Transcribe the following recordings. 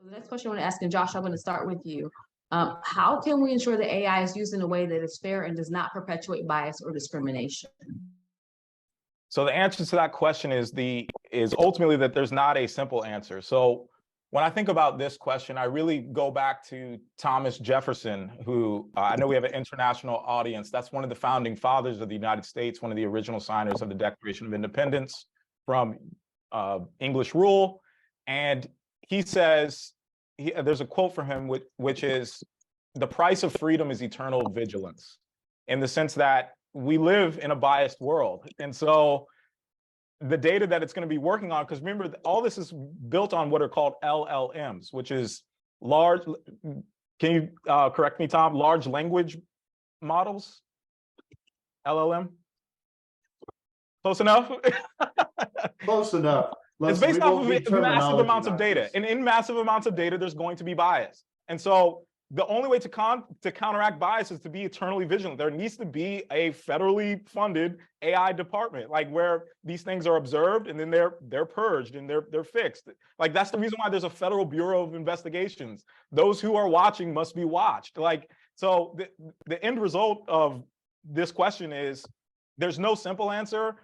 The next question I want to ask, and Josh, I'm going to start with you. How can we ensure that AI is used in a way that is fair and does not perpetuate bias or discrimination? So the answer to that question is ultimately that there's not a simple answer. So when I think about this question, I really go back to Thomas Jefferson, who I know we have an international audience. That's one of the founding fathers of the United States, one of the original signers of the Declaration of Independence from English rule. And he says, there's a quote from him, which is, "The price of freedom is eternal vigilance," in the sense that we live in a biased world. And so the data that it's going to be working on, because remember, all this is built on what are called LLMs, which is large, can you correct me, Tom, large language models? LLM? Close enough? Close enough. It's based off of massive amounts of data. And in massive amounts of data, there's going to be bias. And so the only way to counteract bias is to be eternally vigilant. There needs to be a federally funded AI department, like where these things are observed and then they're purged and they're fixed. Like that's the reason why there's a Federal Bureau of Investigations. Those who are watching must be watched. Like, so the end result of this question is there's no simple answer.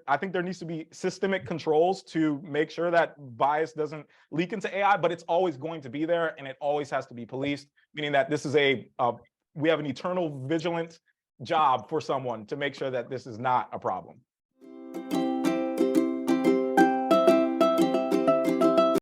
I think there needs to be systemic controls to make sure that bias doesn't leak into AI, but it's always going to be there and it always has to be policed, meaning that this is we have an eternal vigilant job for someone to make sure that this is not a problem.